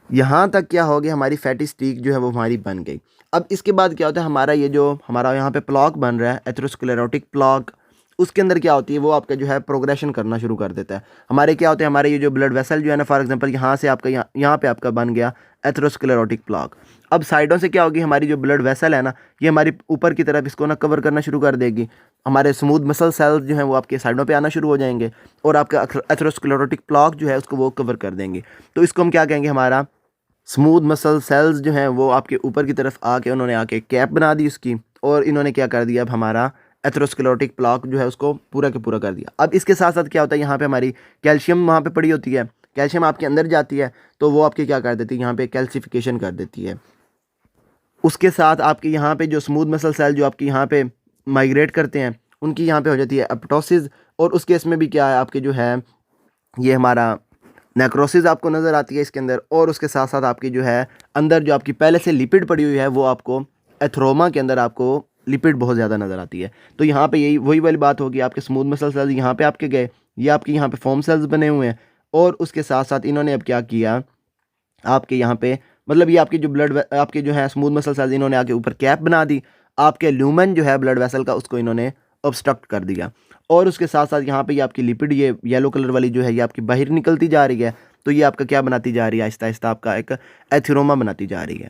यहाँ तक क्या हो गया, हमारी फैटी स्टिक जो है वो हमारी बन गई। अब इसके बाद क्या होता है, हमारा ये जो हमारा यहाँ पे प्लॉक बन रहा है एथेरोस्क्लेरोटिक प्लॉक, उसके अंदर क्या होती है, वो आपका जो है प्रोग्रेशन करना शुरू कर देता है। हमारे क्या होते हैं, हमारे ये जो ब्लड वेसल जो है ना, फॉर एग्जांपल यहाँ से आपका यहाँ पे आपका बन गया एथेरोस्क्लेरोटिक प्लॉक। अब साइडों से क्या होगी, हमारी जो ब्लड वेसल है ना, ये हमारी ऊपर की तरफ इसको ना कवर करना शुरू कर देगी। हमारे स्मूथ मसल सेल्स जो हैं वो आपके साइडों पे आना शुरू हो जाएंगे और आपका एथेरोस्क्लेरोटिक प्लॉक जो है उसको वो कवर कर देंगे। तो इसको हम क्या कहेंगे, हमारा स्मूथ मसल सेल्स जो हैं वो आपके ऊपर की तरफ आके उन्होंने आके कैप बना दी उसकी, और इन्होंने क्या कर दिया, अब हमारा एथेरोस्क्लेरोटिक प्लॉक जो है उसको पूरा के पूरा कर दिया। अब इसके साथ साथ क्या होता है, यहाँ पे हमारी कैल्शियम वहाँ पे पड़ी होती है, कैल्शियम आपके अंदर जाती है, तो वो आपके क्या कर देती है, यहाँ पे कैल्सिफिकेशन कर देती है। उसके साथ आपके यहाँ पे जो स्मूथ मसल सेल जो आपके यहाँ पे माइग्रेट करते हैं, उनकी यहाँ पे हो जाती है एपोप्टोसिस, और उस केस में भी क्या है आपके जो है ये हमारा नेक्रोसिस आपको नज़र आती है इसके अंदर। और उसके साथ साथ आपकी जो है अंदर जो आपकी पहले से लिपिड पड़ी हुई है, वो आपको एथ्रोमा के अंदर आपको लिपिड बहुत ज़्यादा नज़र आती है। तो यहाँ पे यही वही वाली बात होगी, आपके स्मूथ मसल सेल्स यहाँ पे आपके गए, ये आपके यहाँ पे फोम सेल्स बने हुए हैं, और उसके साथ साथ इन्होंने अब क्या किया, आपके यहाँ पे मतलब ये आपकी जो आपके जो है स्मूथ मसल सेल्स, इन्होंने आके ऊपर कैप बना दी, आपके ल्यूमेन जो है ब्लड वेसल का उसको इन्होंने ऑब्स्ट्रक्ट कर दिया। और उसके साथ साथ यहाँ पे ये आपकी लिपिड ये येलो कलर वाली जो है ये आपकी बाहर निकलती जा रही है, तो ये आपका क्या बनाती जा रही है, आहिस्ता आहिस्ता आपका एक एथेरोमा बनाती जा रही है।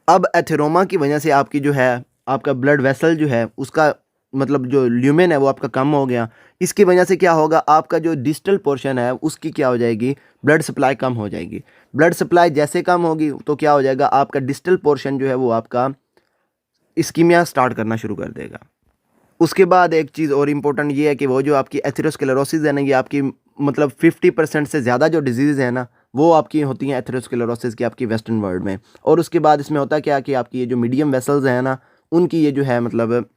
अब एथेरोमा की वजह से आपकी जो है आपका ब्लड वेसल जो है उसका मतलब जो ल्यूमेन है वो आपका कम हो गया। इसकी वजह से क्या होगा, आपका जो डिस्टल पोर्शन है उसकी क्या हो जाएगी, ब्लड सप्लाई कम हो जाएगी। ब्लड सप्लाई जैसे कम होगी तो क्या हो जाएगा, आपका डिस्टल पोर्शन जो है वो आपका इस्कीमिया स्टार्ट करना शुरू कर देगा। उसके बाद एक चीज़ और इम्पोर्टेंट ये है कि वो जो आपकी एथेरोस्क्लेरोसिस है ना, ये आपकी मतलब 50% से ज़्यादा जो डिजीज़ है ना वो आपकी होती हैं एथेरोस्क्लेरोसिस की आपकी वेस्टर्न वर्ल्ड में। और उसके बाद इसमें होता क्या कि आपकी ये जो मीडियम वेसल्स हैं ना, उनकी ये जो है मतलब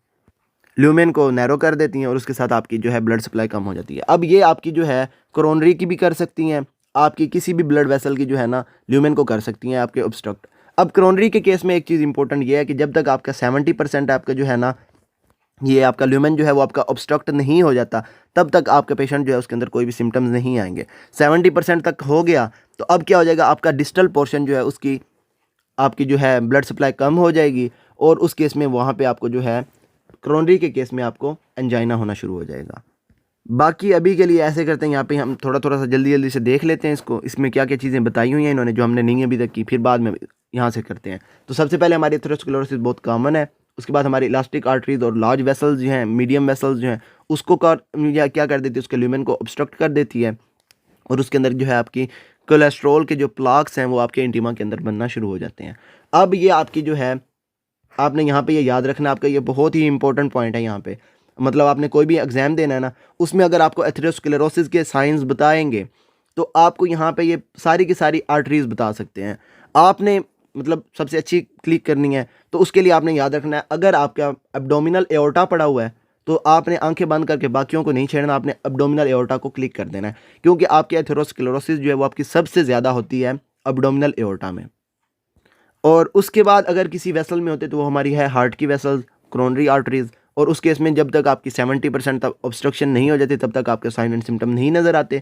ल्यूमेन को नैरो कर देती हैं, और उसके साथ आपकी जो है ब्लड सप्लाई कम हो जाती है। अब ये आपकी जो है कोरोनरी की भी कर सकती हैं, आपकी किसी भी ब्लड वेसल की जो है ना ल्यूमेन को कर सकती हैं आपके ऑब्स्ट्रक्ट। अब कोरोनरी के केस में एक चीज़ इंपॉर्टेंट ये है कि जब तक आपका 70% आपका जो है ना ये आपका ल्यूमेन जो है वो आपका ऑब्स्ट्रक्ट नहीं हो जाता, तब तक आपका पेशेंट जो है उसके अंदर कोई भी सिम्टम्स नहीं आएंगे। 70% तक हो गया तो अब क्या हो जाएगा, आपका डिस्टल पोर्शन जो है उसकी आपकी जो है ब्लड सप्लाई कम हो जाएगी, और उस केस में वहाँ पे आपको जो है क्रोनरी के केस में आपको एंजाइना होना शुरू हो जाएगा। बाकी अभी के लिए ऐसे करते हैं, यहाँ पे हम थोड़ा थोड़ा सा जल्दी जल्दी से देख लेते हैं इसको, इसमें क्या क्या चीज़ें बताई हुई हैं इन्होंने जो हमने नहीं अभी तक की, फिर बाद में यहाँ से करते हैं। तो सबसे पहले हमारी एथेरोस्क्लेरोसिस बहुत कॉमन है। उसके बाद हमारी इलास्टिक आर्टरीज और लार्ज वेसल्स जो हैं, मीडियम वेसल्स जो हैं, उसको या क्या कर देती है, उसके ल्यूमेन को ऑब्स्ट्रक्ट कर देती है, और उसके अंदर जो है आपकी कोलेस्ट्रॉल के जो प्लाक्स हैं वो आपके इंटीमा के अंदर बनना शुरू हो जाते हैं। अब ये आपकी जो है आपने यहाँ पे ये याद रखना, आपका ये बहुत ही इंपॉर्टेंट पॉइंट है यहाँ पे, मतलब आपने कोई भी एग्ज़ाम देना है ना, उसमें अगर आपको एथेरोस्क्लेरोसिस के साइंस बताएंगे तो आपको यहाँ पे ये सारी की सारी आर्टरीज बता सकते हैं। आपने मतलब सबसे अच्छी क्लिक करनी है तो उसके लिए आपने याद रखना है, अगर आपका एब्डोमिनल एओर्टा पड़ा हुआ है तो आपने आंखें बंद करके बाकियों को नहीं छेड़ना, आपने एब्डोमिनल एओर्टा को क्लिक कर देना है, क्योंकि आपकी एथेरोस्क्लेरोसिस जो है वो आपकी सबसे ज़्यादा होती है एब्डोमिनल एओर्टा में। और उसके बाद अगर किसी वेसल में होते तो वो हमारी है हार्ट की वेसल्स, क्रोनरी आर्टरीज, और उस केस में जब तक आपकी 70% तक ऑब्स्ट्रक्शन नहीं हो जाती तब तक आपके साइन एंड सिम्टम नहीं नज़र आते।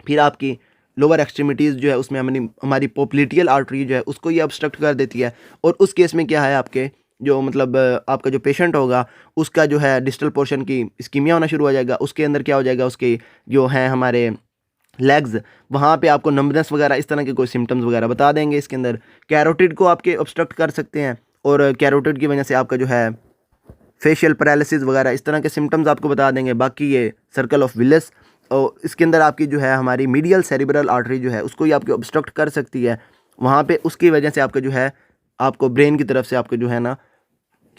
फिर आपकी लोअर एक्सट्रीमिटीज़ जो है उसमें हमारी पोप्लिटियल आर्टरी जो है उसको ये ऑब्स्ट्रक्ट कर देती है, और उस केस में क्या है आपके जो मतलब आपका जो पेशेंट होगा उसका जो है डिस्टल पोर्शन की इस्कीमिया होना शुरू हो जाएगा। उसके अंदर क्या हो जाएगा, उसके जो हैं हमारे लेग्स, वहाँ पे आपको नंबनेस वगैरह इस तरह के कोई सिम्टम्स वगैरह बता देंगे। इसके अंदर कैरोटिड को आपके ऑब्स्ट्रक्ट कर सकते हैं, और कैरोटिड की वजह से आपका जो है फेशियल पैरालिसिस वगैरह इस तरह के सिम्टम्स आपको बता देंगे। बाकी ये सर्कल ऑफ विलिस, और इसके अंदर आपकी जो है हमारी मीडियल सेरिब्रल आर्टरी जो है उसको ही आपकी ऑब्स्ट्रक्ट कर सकती है, वहाँ पे उसकी वजह से आपका जो है आपको ब्रेन की तरफ से आपको जो है ना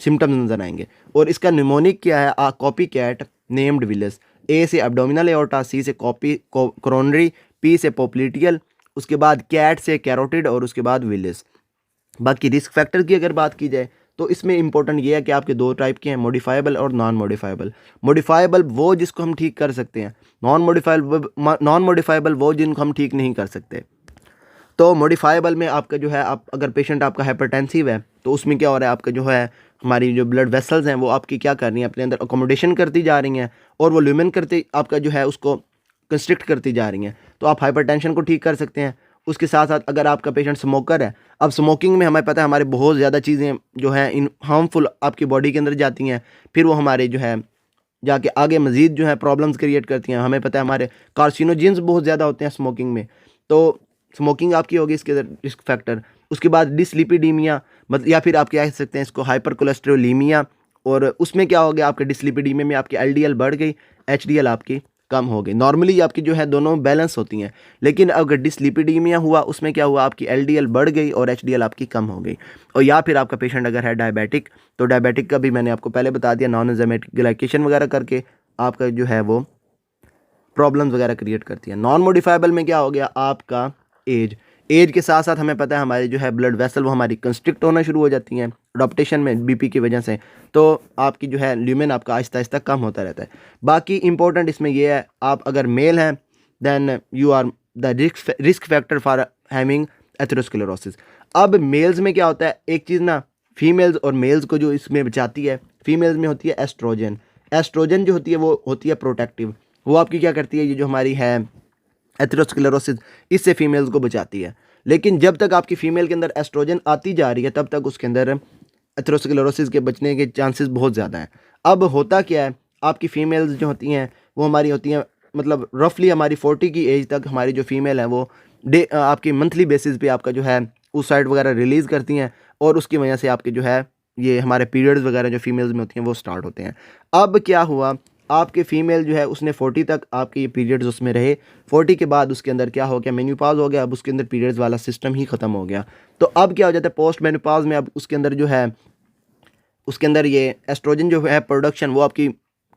सिम्टम्स नज़र आएंगे। और इसका निमोनिक क्या है, कॉपी कैट नेम्ड विलिस। ए से एब्डोमिनल एओर्टा, सी से कोरोनरी, पी से पोप्लिटियल, उसके बाद कैट से कैरोटिड, और उसके बाद विलिस। बाकी रिस्क फैक्टर की अगर बात की जाए तो इसमें इंपॉर्टेंट ये है कि आपके दो टाइप के हैं, मॉडिफाइबल और नॉन मॉडिफाइबल। मॉडिफाइबल वो जिसको हम ठीक कर सकते हैं, नॉन मॉडिफाइबल वो जिनको हम ठीक नहीं कर सकते। तो मॉडिफाइबल में आपका जो है, आप अगर पेशेंट आपका हाइपरटेंसिव है तो उसमें क्या हो रहा है, आपका जो है हमारी जो ब्लड वेसल्स हैं वो आपकी क्या कर रही हैं, अपने अंदर अकोमोडेशन करती जा रही हैं, और वो ल्यूमेन करते आपका जो है उसको कंस्ट्रिक्ट करती जा रही हैं, तो आप हाइपरटेंशन को ठीक कर सकते हैं। उसके साथ साथ अगर आपका पेशेंट स्मोकर है, अब स्मोकिंग में हमें पता है हमारे बहुत ज़्यादा चीज़ें जो हैं इन हार्मफुल आपकी बॉडी के अंदर जाती हैं, फिर वो हमारे जो है जाके आगे मज़ीद जो है प्रॉब्लम्स क्रिएट करती हैं। हमें पता है हमारे कार्सिनोजेंस बहुत ज़्यादा होते हैं स्मोकिंग में, तो स्मोकिंग आपकी होगी इसके रिस्क फैक्टर। उसके बाद डिसलिपिडीमिया मतलब या फिर आप कह सकते हैं इसको हाइपर कोलेस्ट्रोलीमिया, और उसमें क्या हो गया आपके डिसलिपिडीमिया में आपकी एलडीएल बढ़ गई, एचडीएल आपकी कम हो गई। नॉर्मली आपकी जो है दोनों बैलेंस होती हैं, लेकिन अगर डिसलिपिडीमिया हुआ उसमें क्या हुआ आपकी एलडीएल बढ़ गई और एचडीएल आपकी कम हो गई। और या फिर आपका पेशेंट अगर है डायबिटिक, तो डायबिटिक का भी मैंने आपको पहले बता दिया, नॉन एंजाइमेटिक ग्लाइकेशन वगैरह करके आपका जो है वो प्रॉब्लम्स वगैरह क्रिएट करती है। नॉन मॉडिफाइबल में क्या हो गया आपका एज। एज के साथ साथ हमें पता है हमारी जो है ब्लड वेसल वो हमारी कंस्ट्रिक्ट होना शुरू हो जाती हैं अडॉप्टेशन में बीपी की वजह से, तो आपकी जो है ल्यूमेन आपका आहिस्ता आहिस्ता कम होता रहता है। बाकी इंपॉर्टेंट इसमें यह है आप अगर मेल हैं then you are the risk factor for having atherosclerosis. अब मेल्स में क्या होता है, एक चीज़ ना फीमेल्स और मेल्स को जो इसमें बचाती है, फीमेल्स में होती है एस्ट्रोजन। एस्ट्रोजन जो होती है वो होती है प्रोटेक्टिव, वो आपकी क्या करती है, ये जो हमारी है एथेरोस्क्लेरोसिस इससे फीमेल्स को बचाती है। लेकिन जब तक आपकी फीमेल के अंदर एस्ट्रोजन आती जा रही है तब तक उसके अंदर एथेरोस्क्लेरोसिस के बचने के चांसेस बहुत ज़्यादा हैं। अब होता क्या है, आपकी फ़ीमेल्स जो होती हैं वो हमारी होती हैं मतलब रफली हमारी 40 की एज तक हमारी जो फीमेल है वो आपकी मंथली बेसिस पे आपका जो है oocyte वगैरह रिलीज़ करती हैं, और उसकी वजह से आपके जो है ये हमारे पीरियड्स वगैरह जो फीमेल्स में होती हैं वो स्टार्ट होते हैं। अब क्या हुआ, आपके फीमेल जो है उसने 40 तक आपके ये पीरियड्स उसमें रहे, 40 के बाद उसके अंदर क्या हो गया, मेन्यूपाज हो गया, अब उसके अंदर पीरियड्स वाला सिस्टम ही ख़त्म हो गया। तो अब क्या हो जाता है पोस्ट मेन्यूपाज में, अब उसके अंदर जो है उसके अंदर ये एस्ट्रोजन जो है प्रोडक्शन वो आपकी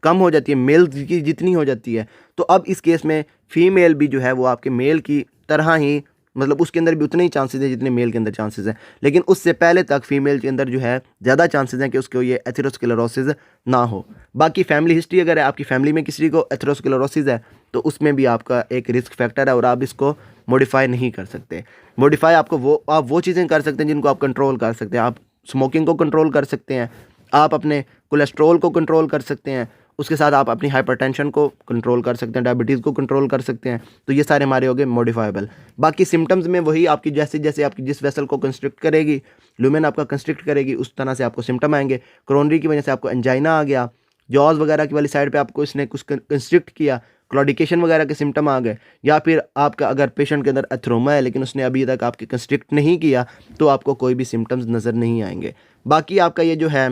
कम हो जाती है, मेल की जितनी हो जाती है। तो अब इस केस में फीमेल भी जो है वो आपके मेल की तरह ही मतलब उसके अंदर भी उतने ही चांसेस हैं जितने मेल के अंदर चांसेस हैं, लेकिन उससे पहले तक फीमेल के अंदर जो है ज़्यादा चांसेस हैं कि उसको ये एथेरोस्क्लेरोसिस ना हो। बाकी फैमिली हिस्ट्री अगर है आपकी फैमिली में किसी को एथेरोस्क्लेरोसिस है तो उसमें भी आपका एक रिस्क फैक्टर है और आप इसको मॉडिफाई नहीं कर सकते। मॉडिफाई आपको आप वो चीज़ें कर सकते हैं जिनको आप कंट्रोल कर सकते हैं। आप स्मोकिंग को कंट्रोल कर सकते हैं, आप अपने कोलेस्ट्रॉल को कंट्रोल कर सकते हैं, उसके साथ आप अपनी हाइपरटेंशन को कंट्रोल कर सकते हैं, डायबिटीज़ को कंट्रोल कर सकते हैं। तो ये सारे हमारे हो गए मॉडिफाइबल। बाकी सिम्टम्स में वही आपकी जैसे जैसे आपकी जिस वेसल को कंस्ट्रिक्ट करेगी, लुमेन आपका कंस्ट्रिक्ट करेगी, उस तरह से आपको सिम्टम आएंगे। क्रोनरी की वजह से आपको एंजाइना आ गया, जॉज वगैरह की वाली साइड पे आपको इसने कुछ कंस्ट्रिक्ट किया, क्लॉडिकेशन वगैरह के सिम्टम आ गए, या फिर आपका अगर पेशेंट के अंदर एथ्रोमा है लेकिन उसने अभी तक आपके कंस्ट्रिक्ट नहीं किया तो आपको कोई भी सिम्टम्स नज़र नहीं आएंगे। बाकी आपका ये जो है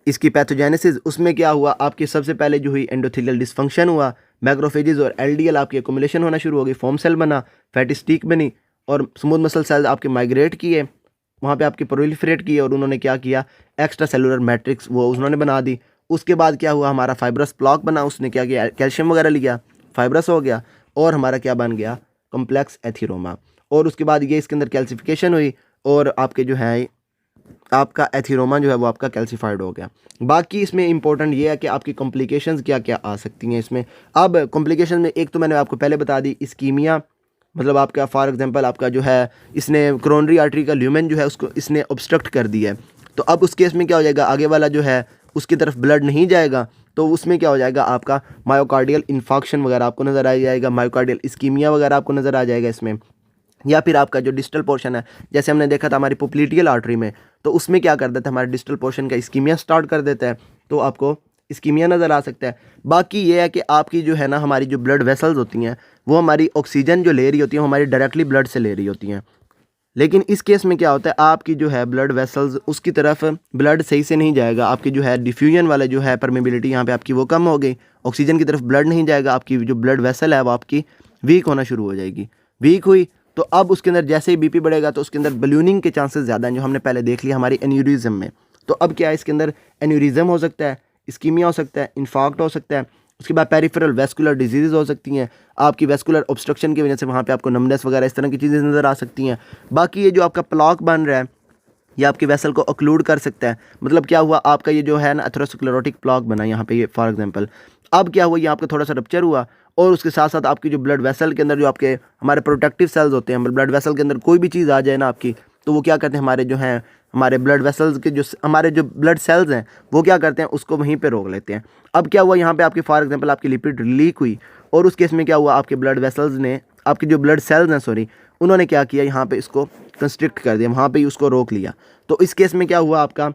इसकी पैथोजेनेसिस, उसमें क्या हुआ, आपकी सबसे पहले जो हुई एंडोथेलियल डिसफंक्शन हुआ, मैक्रोफेजेस और एलडीएल आपकी एक्युमुलेशन होना शुरू हो गई, फोम सेल बना, फैटी स्टिक बनी, और स्मूथ मसल सेल्स आपके माइग्रेट किए, वहाँ पे आपके प्रोलिफरेट किए, और उन्होंने क्या किया, एक्स्ट्रा सेलुलर मैट्रिक्स वो उन्होंने बना दी। उसके बाद क्या हुआ, हमारा फाइब्रस प्लॉक बना, उसने क्या किया, कैल्शियम वगैरह लिया, फाइब्रस हो गया, और हमारा क्या बन गया, कॉम्प्लेक्स एथीरोमा। और उसके बाद ये इसके अंदर कैल्सिफिकेशन हुई और आपके जो है आपका एथीरोमा जो है वो आपका कैल्सिफाइड हो गया। बाकी इसमें इंपॉर्टेंट ये है कि आपकी कॉम्प्लिकेशंस क्या क्या आ सकती हैं इसमें। अब कॉम्प्लिकेशन में एक तो मैंने आपको पहले बता दी, इस्कीमिया, मतलब आपका फॉर एग्जांपल आपका जो है इसने क्रोनरी आर्टरी का ल्यूमेन जो है उसको इसने ऑब्स्ट्रक्ट कर दिया है, तो अब उस केस में क्या हो जाएगा, आगे वाला जो है उसकी तरफ ब्लड नहीं जाएगा, तो उसमें क्या हो जाएगा, आपका मायोकार्डियल इन्फाक्शन वगैरह आपको नज़र आ जाएगा, मायोकार्डियल इस्कीमिया वगैरह आपको नज़र आ जाएगा इसमें। या फिर आपका जो डिस्टल पोर्शन है, जैसे हमने देखा था हमारी पोप्लिटियल आर्टरी में, तो उसमें क्या कर देता है, हमारे डिस्टल पोर्शन का इस्कीमिया स्टार्ट कर देता है, तो आपको इस्कीमिया नज़र आ सकता है। बाकी ये है कि आपकी जो है ना हमारी जो ब्लड वेसल्स होती हैं वो हमारी ऑक्सीजन जो ले रही होती है वो हमारी डायरेक्टली ब्लड से ले रही होती हैं, लेकिन इस केस में क्या होता है, आपकी जो है ब्लड वेसल्स उसकी तरफ ब्लड सही से नहीं जाएगा, आपकी जो है डिफ्यूजन वाला जो है परमेबिलिटी यहाँ पे आपकी वो कम हो गई, ऑक्सीजन की तरफ ब्लड नहीं जाएगा, आपकी जो ब्लड वेसल है वो आपकी वीक होना शुरू हो जाएगी। वीक हुई तो अब उसके अंदर जैसे ही बीपी बढ़ेगा तो उसके अंदर बलूनिंग के चांसेस ज़्यादा हैं, जो हमने पहले देख लिया हमारी एन्यूरिज्म में। तो अब क्या है, इसके अंदर एन्यूरिज्म हो सकता है, इस्कीमिया हो सकता है, इन्फार्क्ट हो सकता है, उसके बाद पेरिफेरल वेस्कुलर डिजीज़ हो सकती हैं, आपकी वेस्कुलर ऑब्स्ट्रक्शन की वजह से वहाँ पे आपको नमनेस वगैरह इस तरह की चीज़ें नज़र आ सकती हैं। बाकी ये जो आपका प्लॉक बन रहा है ये आपकी वेसल को ऑक्लूड कर सकता है, मतलब क्या हुआ, आपका ये जो है ना एथेरोस्क्लेरोटिक प्लॉक बना यहाँ पे, ये फॉर एग्जांपल अब क्या हुआ, ये आपका थोड़ा सा रप्चर हुआ, और उसके साथ साथ आपकी जो ब्लड वेसल के अंदर जो आपके हमारे प्रोटेक्टिव सेल्स होते हैं, ब्लड वेसल के अंदर कोई भी चीज़ आ जाए ना आपकी, तो वो क्या करते हैं, हमारे जो हैं हमारे ब्लड वेसल्स के जो हमारे जो ब्लड सेल्स हैं वो क्या करते हैं, उसको वहीं पे रोक लेते हैं। अब क्या हुआ, यहाँ पे आपकी फॉर एग्जांपल आपकी लिपिड लीक हुई, और उस केस में क्या हुआ, आपके ब्लड वेसल्स ने आपकी जो ब्लड सेल्स हैं सॉरी उन्होंने क्या किया, यहाँ पे इसको कंस्ट्रिक्ट कर दिया, वहाँ पे ही उसको रोक लिया। तो इस केस में क्या हुआ, आपका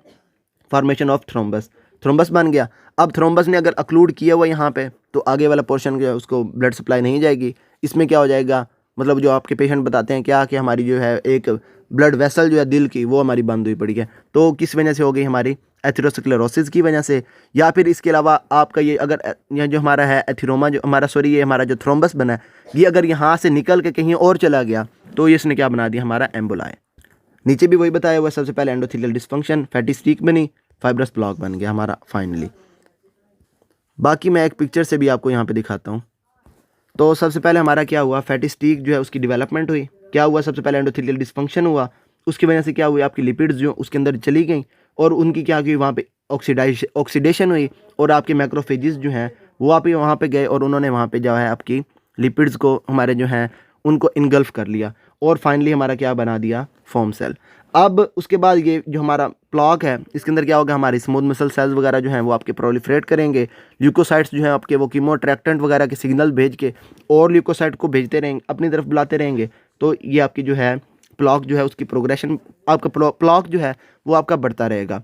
फॉर्मेशन ऑफ थ्रोम्बस, थ्रोम्बस बन गया। अब थ्रोम्बस ने अगर अक्लूड किया हुआ यहाँ पे, तो आगे वाला पोर्शन जो है उसको ब्लड सप्लाई नहीं जाएगी। इसमें क्या हो जाएगा, मतलब जो आपके पेशेंट बताते हैं क्या कि हमारी जो है एक ब्लड वेसल जो है दिल की, वो हमारी बंद हुई पड़ी है। तो किस वजह से हो गई, हमारी एथेरोस्क्लेरोसिस की वजह से। या फिर इसके अलावा आपका ये अगर ये जो हमारा है एथिरोमा, जो हमारा सॉरी ये हमारा जो थ्रोम्बस बना है, ये अगर यहाँ से निकल के कहीं और चला गया, तो इसने क्या बना दिया, हमारा एम्बोलाई। नीचे भी वही बताया हुआ, सबसे पहले एंडोथेलियल डिस्फंक्शन, फैटी स्ट्रीक बनी, फाइब्रस ब्लॉक बन गया हमारा फाइनली। बाकी मैं एक पिक्चर से भी आपको यहाँ पे दिखाता हूँ। तो सबसे पहले हमारा क्या हुआ, फैटी स्ट्रीक जो है उसकी डेवलपमेंट हुई। क्या हुआ, सबसे पहले एंडोथेलियल डिस्फंक्शन हुआ, उसकी वजह से क्या हुई, आपकी लिपिड्स जो उसके अंदर चली गई और उनकी क्या हुई, वहाँ पे ऑक्सीडेशन हुई और आपके मैक्रोफेजेस जो हैं वो आप वहाँ पे गए और उन्होंने वहाँ पे जो है आपकी लिपिड्स को हमारे जो हैं उनको इनगल्फ कर लिया और फाइनली हमारा क्या बना दिया, फोम सेल। अब उसके बाद ये जो हमारा प्लॉक है, इसके अंदर क्या होगा, हमारे स्मूथ मसल सेल्स वगैरह जो हैं वो आपके प्रोलिफरेट करेंगे। ल्यूकोसाइट्स जो हैं आपके वो कीमोअट्रैक्टेंट वगैरह के सिग्नल भेज के और ल्यूकोसाइट को भेजते रहेंगे, अपनी तरफ बुलाते रहेंगे। तो ये आपकी जो है प्लॉक जो है उसकी प्रोग्रेशन, आपका प्लॉक जो है वो आपका बढ़ता रहेगा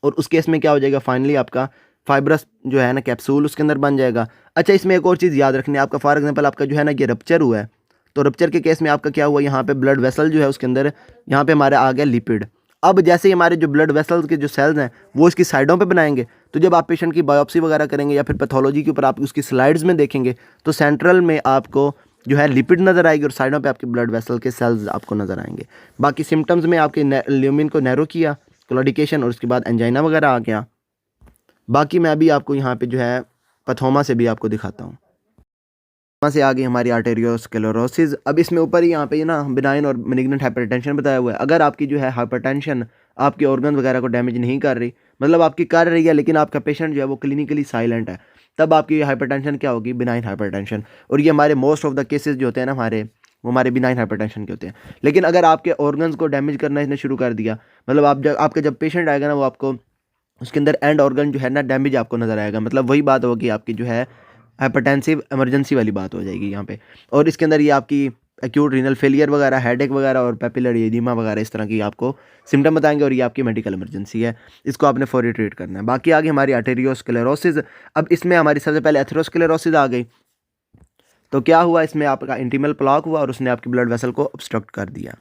और उस केस में क्या हो जाएगा, फाइनली आपका फाइब्रस जो है ना कैप्सूल उसके अंदर बन जाएगा। अच्छा, इसमें एक और चीज़ याद रखनी है, आपका फॉर एग्जांपल आपका जो है ना ये रप्चर हुआ है, तो रप्चर के केस में आपका क्या हुआ, यहाँ पे ब्लड वेसल जो है उसके अंदर यहाँ पे हमारे आ गया लिपिड। अब जैसे ही हमारे जो ब्लड वेसल्स के जो सेल्स हैं वो इसकी साइडों पे बनाएंगे, तो जब आप पेशेंट की बायोप्सी वगैरह करेंगे या फिर पैथोलॉजी के ऊपर आप उसकी स्लाइड्स में देखेंगे, तो सेंट्रल में आपको जो है लिपिड नज़र आएगी और साइडों पे आपके ब्लड वेसल के सेल्स आपको नज़र आएंगे। बाकी सिम्टम्स में आपके ल्यूमिन को नैरो किया, क्लोडिकेशन और उसके बाद एंजाइना वगैरह आ गया। बाकी मैं अभी आपको यहाँ पे जो है पैथोमा से भी आपको दिखाता हूँ। वहाँ से आ गई हमारी आर्टेरियोस्क्लेरोसिस। अब इसमें ऊपर ही यहाँ पे ना बिनाइन और मैलिग्नेंट हाइपरटेंशन बताया हुआ है। अगर आपकी जो है हाइपरटेंशन आपके ऑर्गन वगैरह को डैमेज नहीं कर रही, मतलब आपकी कर रही है लेकिन आपका पेशेंट जो है वो क्लिनिकली साइलेंट है, तब आपकी हाइपरटेंशन क्या होगी, बिनाइन हाइपरटेंशन। और ये हमारे मोस्ट ऑफ द केसेस जो होते हैं ना हमारे, वो हमारे बिनाइन हाइपरटेंशन के होते हैं। लेकिन अगर आपके ऑर्गन्स को डैमेज करना इसने शुरू कर दिया, मतलब आपका जब पेशेंट आएगा ना, वो आपको उसके अंदर एंड ऑर्गन जो है ना डैमेज आपको नज़र आएगा, मतलब वही बात होगी आपकी जो है हाइपरटेंसिव इमरजेंसी वाली बात हो जाएगी यहाँ पे। और इसके अंदर ये आपकी एक्यूट रीनल फेलियर वगैरह, हेडेक वगैरह और पेपिलरी एडिमा वगैरह इस तरह की आपको सिम्टम बताएंगे और ये आपकी मेडिकल इमरजेंसी है, इसको आपने फौरी ट्रीट करना है। बाकी आगे हमारी आर्टेरियोस्क्लेरोसिस। अब इसमें हमारी सबसे पहले एथेरोस्क्लेरोसिस आ गई। तो क्या हुआ, इसमें आपका इंटीमल प्लॉक हुआ और उसने आपकी ब्लड वेसल को ऑब्स्ट्रक्ट कर दिया।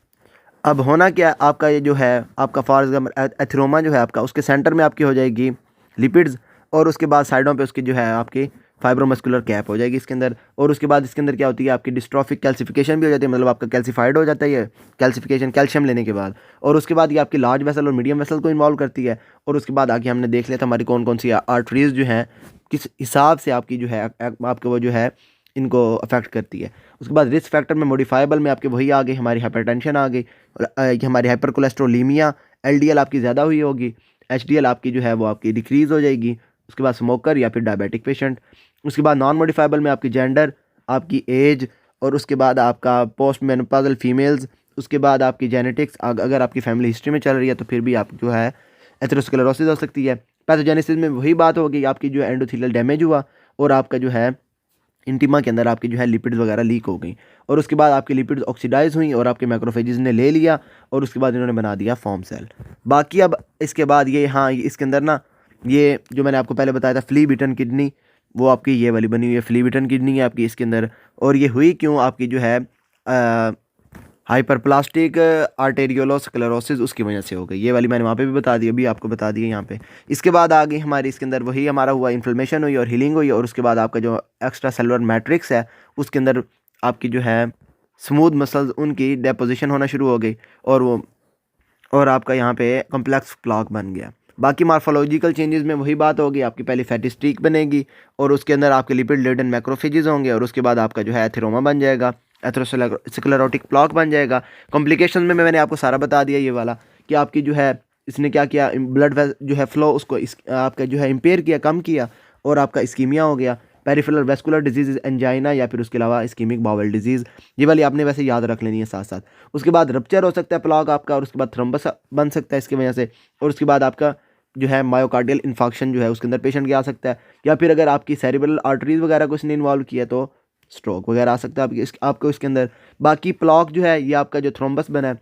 अब होना क्या है, आपका ये जो है आपका फॉर एग्जाम्पल एथिरोमा जो है आपका, उसके सेंटर में आपकी हो जाएगी लिपिड्स और उसके बाद साइडों पे उसकी जो है आपकी फाइब्रोमस्कुलर कैप हो जाएगी इसके अंदर। और उसके बाद इसके अंदर क्या होती है, आपकी डिस्ट्रॉफिक कैल्सिफिकेशन भी हो जाती है, मतलब आपका कैल्सिफाइड हो जाता है ये कैल्सिफिकेशन कैल्शियम लेने के बाद। और उसके बाद ये आपकी लार्ज वेसल और मीडियम वेसल को इन्वॉल्व करती है। और उसके बाद आगे हमने देख लिया था हमारी कौन कौन सी आर्टरीज जो हैं किस हिसाब से आपकी जो है आपके वो जो है इनको अफेक्ट करती है। उसके बाद रिस्क फैक्टर में मॉडिफाइबल में आपके वही आ गई, हमारी हाइपरटेंशन आ गई और हमारी हाइपर कोलेस्ट्रोलीमिया, एलडीएल आपकी ज़्यादा हुई होगी, एचडीएल आपकी जो है वो आपकी डिक्रीज़ हो जाएगी। उसके बाद स्मोकर या फिर डायबिटिक पेशेंट। उसके बाद नॉन मॉडिफाइबल में आपकी जेंडर, आपकी एज और उसके बाद आपका पोस्ट मेनोपॉजल फीमेल्स। उसके बाद आपकी जेनेटिक्स, अगर आपकी फैमिली हिस्ट्री में चल रही है तो फिर भी आप जो है एथेरोस्क्लेरोसिस हो सकती है। पैथोजेनेसिस में वही बात होगी, आपकी जो है एंडोथेलियल डैमेज हुआ और आपका जो है इंटीमा के अंदर आपकी जो है लिपिड्स वगैरह लीक हो गई और उसके बाद आपकी लिपिड्स ऑक्सीडाइज हुई और आपके मैक्रोफेजेस ने ले लिया और उसके बाद इन्होंने बना दिया फॉर्म सेल। बाकी अब इसके बाद ये हाँ इसके अंदर ना ये जो मैंने आपको पहले बताया था फ्ली बीटन किडनी, वो आपकी ये वाली बनी हुई है, फ्ली बीटन किडनी है आपकी इसके अंदर। और ये हुई क्यों, आपकी जो है हाइपरप्लास्टिक आर्टेरियोलोस्क्लेरोसिस उसकी वजह से हो गई। ये वाली मैंने वहाँ पे भी बता दी, अभी आपको बता दी यहाँ पे। इसके बाद आ गई हमारी इसके अंदर वही हमारा हुआ इन्फ्लेमेशन हुई और हीलिंग हुई और उसके बाद आपका जो एक्स्ट्रा सेलुलर मैट्रिक्स है उसके अंदर आपकी जो है स्मूथ मसल्स उनकी डेपोजिशन होना शुरू हो गई और आपका यहाँ पे कॉम्प्लेक्स प्लॉक बन गया। बाकी मार्फोलॉजिकल चेंजेस में वही बात होगी, आपकी पहले फैटी स्ट्रीक बनेगी और उसके अंदर आपके लिपिड लेडन मैक्रोफेजेस होंगे और उसके बाद आपका जो है एथेरोमा बन जाएगा, एथेरोस्क्लेरोटिक प्लॉक बन जाएगा। कॉम्प्लिकेशन में मैंने आपको सारा बता दिया ये वाला कि आपकी जो है इसने क्या किया, ब्लड जो है फ्लो उसको आपका जो है इम्पेयर किया, कम किया और आपका इस्कीमिया हो गया। पेरिफेरल वेस्कुलर डिजीज, एंजाइना या फिर उसके अलावा इस्कीमिक बाउल डिजीज़, ये वाली आपने वैसे याद रख लेनी है साथ साथ। उसके बाद रप्चर हो सकता है प्लॉक आपका और उसके बाद थ्रोम्बस बन सकता है इसकी वजह से और उसके बाद आपका जो है मायोकार्डियल इन्फाक्शन जो है उसके अंदर पेशेंट के आ सकता है। या फिर अगर आपकी सेरिब्रल आर्टरीज वगैरह को इसने इन्वॉल्व किया तो स्ट्रोक वगैरह आ सकता है आपको इसके अंदर। बाकी प्लॉक जो है ये आपका जो थ्रोम्बस बना है,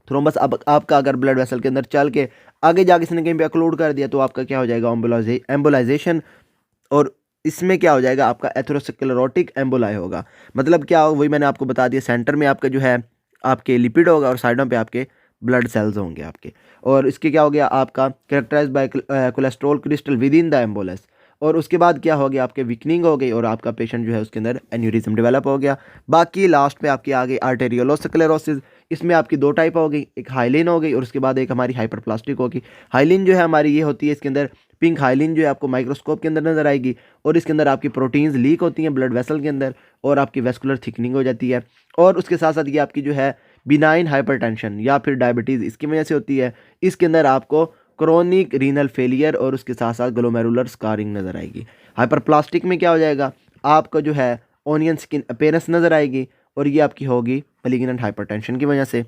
थ्रोम्बस अब आपका अगर ब्लड वेसल के अंदर चल के आगे जाके इसने कहीं पे अक्लूड कर दिया तो आपका क्या हो जाएगा, एम्बोलाइजेशन। और इसमें क्या हो जाएगा, आपका एथेरोस्क्लेरोटिक एम्बोलाई होगा। मतलब क्या होगा, वही मैंने आपको बता दिया, सेंटर में आपका जो है आपके लिपिड होगा और साइडों पे आपके ब्लड सेल्स होंगे आपके। और इसके क्या हो गया, आपका characterise by cholesterol crystal within the embolus. और उसके बाद क्या हो गया, आपके वीकनिंग हो गई और आपका पेशेंट जो है उसके अंदर एन्यूरिज्म डेवलप हो गया। बाकी लास्ट में आपकी आ गई आर्टेरियोलोस्क्लेरोसिस। इसमें आपकी दो टाइप हो गई, एक हाइलिन हो गई और उसके बाद एक हमारी हाइपरप्लास्टिक होगी। हाइलिन जो है हमारी ये होती है, इसके अंदर पिंक हाइलिन जो है आपको माइक्रोस्कोप के अंदर नजर आएगी और इसके अंदर आपकी प्रोटीन्स लीक होती हैं ब्लड वेसल के अंदर और आपकी वेस्कुलर थिकनिंग हो जाती है। और उसके साथ साथ ये आपकी जो है बिनाइन हाइपरटेंशन या फिर डायबिटीज़ इसकी वजह से होती है। इसके अंदर आपको क्रोनिक रीनल फेलियर और उसके साथ साथ ग्लोमेरुलर स्कारिंग नज़र आएगी। हाइपरप्लास्टिक में क्या हो जाएगा, आपका जो है ओनियन स्किन अपीयरेंस नज़र आएगी और ये आपकी होगी मैलिग्नेंट हाइपरटेंशन की वजह से।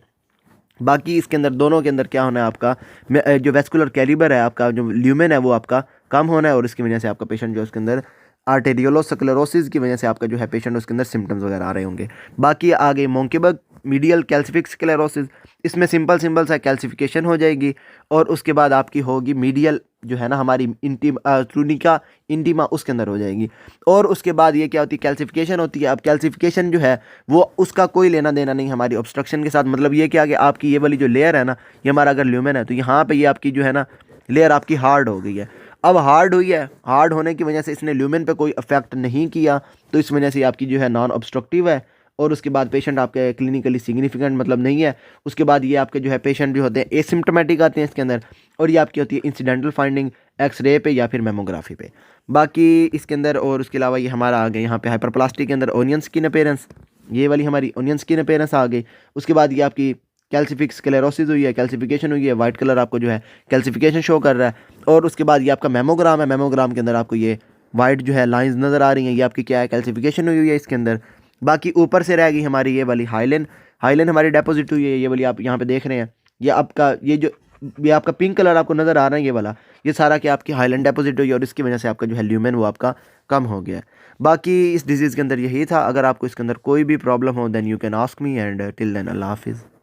बाकी इसके अंदर दोनों के अंदर क्या होना है, आपका जो वेस्कुलर कैलिबर है, आपका जो ल्यूमेन है वो आपका कम होना है और इसकी वजह से आपका पेशेंट जो उसके अंदर आर्टेरियोलोस्क्लेरोसिस की वजह से आपका जो है पेशेंट उसके अंदर सिम्टम्स वगैरह आ रहे होंगे। बाकी आगे मोंकेबर्ग मीडियल कैल्सिफिक स्क्लेरोसिस, इसमें सिंपल सा कैल्सिफिकेशन हो जाएगी और उसके बाद आपकी होगी मीडियल जो है ना हमारी ट्रूनिका इंटीमा उसके अंदर हो जाएगी। और उसके बाद ये क्या होती है, कैल्सिफिकेशन होती है। अब कैल्सिफिकेशन जो है वो उसका कोई लेना देना नहीं हमारी ऑब्स्ट्रक्शन के साथ। मतलब ये क्या कि आपकी ये वाली जो लेयर है ना, ये हमारा अगर ल्यूमेन है तो यहाँ पे ये आपकी जो है ना लेयर आपकी हार्ड हो गई है। अब हार्ड हुई है, हार्ड होने की वजह से इसने ल्यूमेन पे कोई अफेक्ट नहीं किया तो इस वजह से आपकी जो है नॉन ऑब्स्ट्रक्टिव है और उसके बाद पेशेंट आपके क्लिनिकली सिग्निफिकेंट मतलब नहीं है। उसके बाद ये आपके जो है पेशेंट भी होते हैं एसिम्टोमेटिक आते हैं इसके अंदर और ये आपकी होती है इंसिडेंटल फाइंडिंग एक्सरे पे या फिर मेमोग्राफी पे। बाकी इसके अंदर और उसके अलावा ये हमारा आ गया यहाँ पे हाइपरप्लास्टिक के अंदर ओनियन स्किन अपीयरेंस, ये वाली हमारी ओनियन स्किन अपीयरेंस आ गई। उसके बाद ये आपकी कैल्सिफिक स्क्लेरोसिस हुई है, कैल्सिफिकेशन हुई है, वाइट कलर आपको जो है कैल्सिफिकेशन शो कर रहा है। और उसके बाद ये आपका मेमोग्राम है, मेमोग्राम के अंदर आपको ये वाइट जो है लाइंस नज़र आ रही हैं, ये आपकी क्या है कैल्सिफिकेशन हुई है इसके अंदर। बाकी ऊपर से रह गई हमारी ये वाली हाइलिन, हाइलिन हमारी डिपॉजिट हुई है, ये वाली आप यहाँ पे देख रहे हैं। ये आपका ये आपका पिंक कलर आपको नज़र आ रहा है, ये वाला ये सारा क्या आपकी हाइलिन डिपॉजिट हुई है और इसकी वजह से आपका जो है ल्यूमेन वो आपका कम हो गया है। बाकी इस डिजीज़ के अंदर यही था। अगर आपको इसके अंदर कोई भी प्रॉब्लम हो then you can ask me and till then अल्लाह हाफिज़।